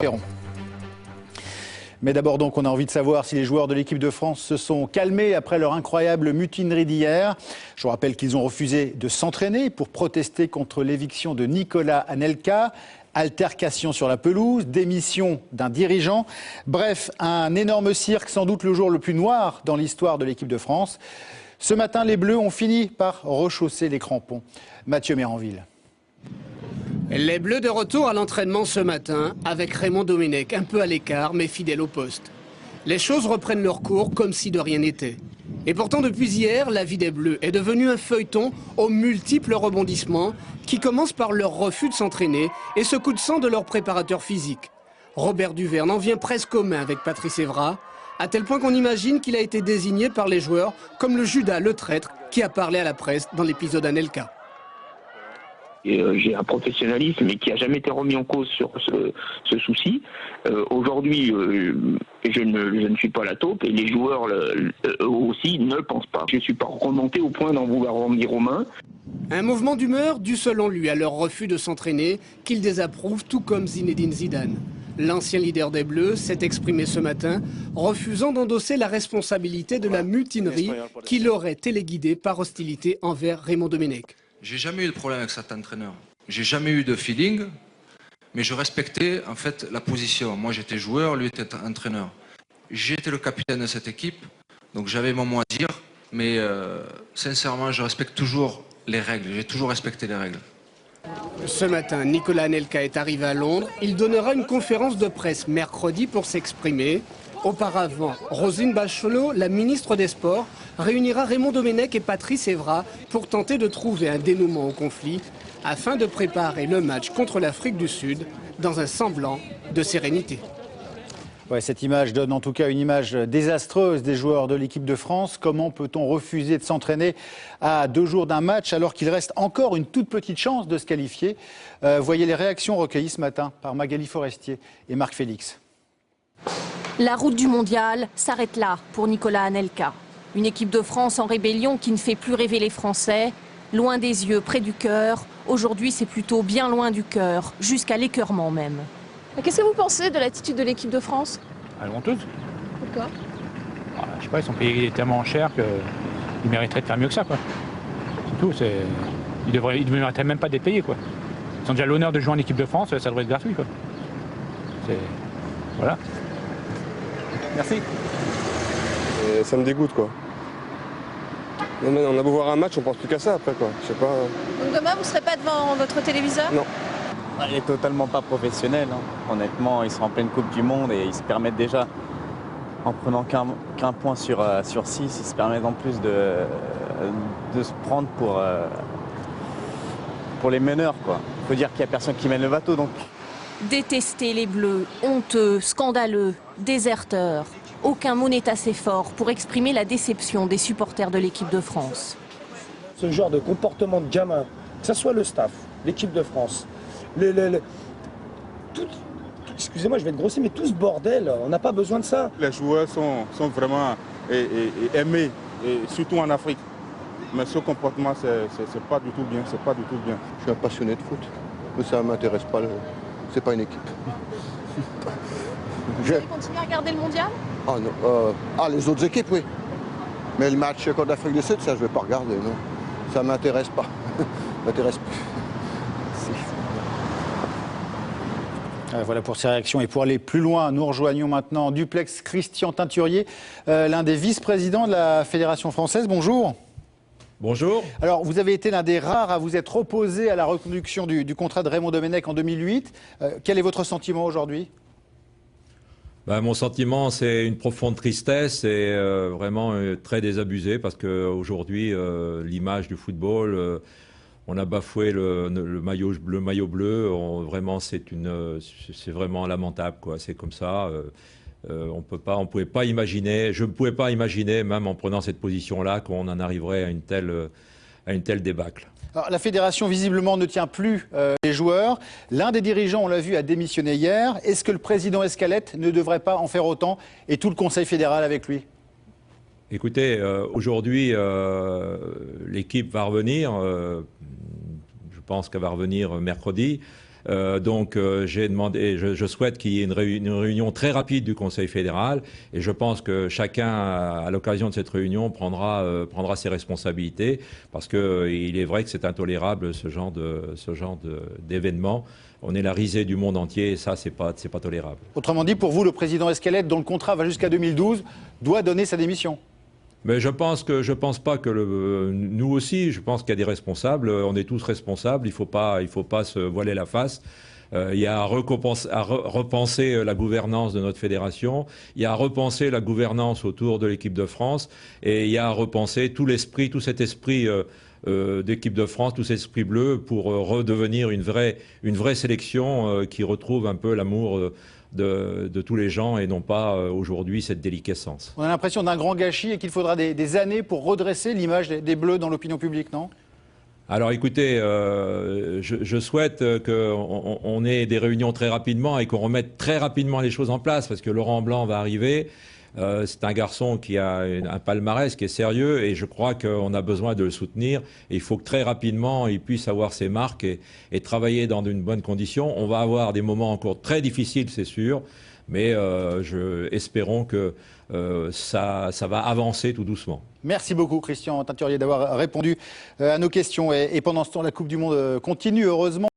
Perron. Mais d'abord donc, on a envie de savoir si les joueurs de l'équipe de France se sont calmés après leur incroyable mutinerie d'hier. Je vous rappelle qu'ils ont refusé de s'entraîner pour protester contre l'éviction de Nicolas Anelka. Altercation sur la pelouse, démission d'un dirigeant. Bref, un énorme cirque, sans doute le jour le plus noir dans l'histoire de l'équipe de France. Ce matin, les Bleus ont fini par rechausser les crampons. Mathieu Méranville. Les Bleus de retour à l'entraînement ce matin avec Raymond Domenech, un peu à l'écart mais fidèle au poste. Les choses reprennent leur cours comme si de rien n'était. Et pourtant depuis hier, la vie des Bleus est devenue un feuilleton aux multiples rebondissements qui commencent par leur refus de s'entraîner et ce coup de sang de leur préparateur physique. Robert Duverne en vient presque aux mains avec Patrice Evra, à tel point qu'on imagine qu'il a été désigné par les joueurs comme le Judas, le traître, qui a parlé à la presse dans l'épisode Anelka. J'ai un professionnalisme mais qui n'a jamais été remis en cause sur ce souci. Aujourd'hui, je ne suis pas la taupe et les joueurs eux aussi ne le pensent pas. Je ne suis pas remonté au point d'en vouloir en dire aux mains. Un mouvement d'humeur dû selon lui à leur refus de s'entraîner qu'il désapprouve tout comme Zinedine Zidane. L'ancien leader des Bleus s'est exprimé ce matin, refusant d'endosser la responsabilité de la mutinerie qu'il aurait téléguidée par hostilité envers Raymond Domenech. J'ai jamais eu de problème avec cet entraîneur. J'ai jamais eu de feeling, mais je respectais en fait la position. Moi j'étais joueur, lui était entraîneur. J'étais le capitaine de cette équipe, donc j'avais mon mot à dire, mais sincèrement je respecte toujours les règles, j'ai toujours respecté les règles. Ce matin, Nicolas Anelka est arrivé à Londres. Il donnera une conférence de presse mercredi pour s'exprimer. Auparavant, Roselyne Bachelot, la ministre des Sports, réunira Raymond Domenech et Patrice Evra pour tenter de trouver un dénouement au conflit afin de préparer le match contre l'Afrique du Sud dans un semblant de sérénité. Ouais, cette image donne en tout cas une image désastreuse des joueurs de l'équipe de France. Comment peut-on refuser de s'entraîner à 2 jours d'un match alors qu'il reste encore une toute petite chance de se qualifier? Voyez les réactions recueillies ce matin par Magali Forestier et Marc Félix. La route du mondial s'arrête là pour Nicolas Anelka. Une équipe de France en rébellion qui ne fait plus rêver les Français. Loin des yeux, près du cœur. Aujourd'hui, c'est plutôt bien loin du cœur, jusqu'à l'écœurement même. Qu'est-ce que vous pensez de l'attitude de l'équipe de France? Elle est honteuse. Pourquoi? Je sais pas, ils sont payés tellement cher qu'ils mériteraient de faire mieux que ça, quoi. C'est tout. Ils ne mériteraient même pas d'être payés, quoi. Ils ont déjà l'honneur de jouer en équipe de France, ça devrait être gratuit, quoi. Voilà. Merci. Et ça me dégoûte, quoi. On a beau voir un match, on pense plus qu'à ça après, quoi. Je sais pas. Donc demain, vous ne serez pas devant votre téléviseur? Non. Elle est totalement pas professionnelle. Honnêtement, ils sont en pleine Coupe du Monde et ils se permettent déjà, en prenant qu'un point sur 6, ils se permettent en plus de se prendre pour les meneurs, quoi. Faut dire qu'il n'y a personne qui mène le bateau, donc. Détester les Bleus, honteux, scandaleux, déserteurs. Aucun mot n'est assez fort pour exprimer la déception des supporters de l'équipe de France. Ce genre de comportement de gamin, que ce soit le staff, l'équipe de France, excusez-moi, je vais être grossier, mais tout ce bordel, on n'a pas besoin de ça. Les joueurs sont vraiment aimés, et surtout en Afrique. Mais ce comportement, c'est pas du tout bien, c'est pas du tout bien. Je suis un passionné de foot, mais ça ne m'intéresse pas, c'est pas une équipe. Vous allez continuer à regarder le mondial? Ah non, les autres équipes, oui. Mais le match contre l'Afrique du Sud, ça, je ne vais pas regarder, non. Ça ne m'intéresse pas. Ça m'intéresse plus. Voilà pour ces réactions. Et pour aller plus loin, nous rejoignons maintenant en duplex Christian Teinturier, l'un des vice-présidents de la Fédération française. Bonjour. Bonjour. Alors, vous avez été l'un des rares à vous être opposé à la reconduction du contrat de Raymond Domenech en 2008. Quel est votre sentiment aujourd'hui? Mon sentiment, c'est une profonde tristesse et vraiment très désabusé parce qu'aujourd'hui, l'image du football, on a bafoué le maillot bleu. Vraiment, c'est vraiment lamentable, quoi. C'est comme ça. On pouvait pas imaginer. Je ne pouvais pas imaginer, même en prenant cette position-là, qu'on en arriverait à une telle débâcle. Alors, la fédération, visiblement, ne tient plus les joueurs. L'un des dirigeants, on l'a vu, a démissionné hier. Est-ce que le président Escalette ne devrait pas en faire autant et tout le Conseil fédéral avec lui? Écoutez, aujourd'hui, l'équipe va revenir. Je pense qu'elle va revenir mercredi. Donc j'ai demandé, je souhaite qu'il y ait une réunion très rapide du Conseil fédéral et je pense que chacun, à l'occasion de cette réunion, prendra ses responsabilités parce qu'il est vrai que c'est intolérable ce genre d'événement. On est la risée du monde entier et ça, c'est pas tolérable. Autrement dit, pour vous, le président Esquelette, dont le contrat va jusqu'à 2012, doit donner sa démission. Mais je pense pas que nous aussi, je pense qu'il y a des responsables, on est tous responsables, il faut pas se voiler la face. Il y a à repenser la gouvernance de notre fédération, il y a à repenser la gouvernance autour de l'équipe de France et il y a à repenser tout cet esprit d'équipe de France, tout cet esprit bleu pour redevenir une vraie sélection qui retrouve un peu l'amour de tous les gens et non pas aujourd'hui cette déliquescence. On a l'impression d'un grand gâchis et qu'il faudra des années pour redresser l'image des Bleus dans l'opinion publique, non ? Alors écoutez, je souhaite qu'on ait des réunions très rapidement et qu'on remette très rapidement les choses en place parce que Laurent Blanc va arriver. C'est un garçon qui a un palmarès qui est sérieux et je crois qu'on a besoin de le soutenir. Et il faut que très rapidement il puisse avoir ses marques et travailler dans de bonnes conditions. On va avoir des moments encore très difficiles, c'est sûr, mais espérons que ça va avancer tout doucement. Merci beaucoup Christian Teinturier d'avoir répondu à nos questions. Et pendant ce temps, la Coupe du Monde continue, heureusement.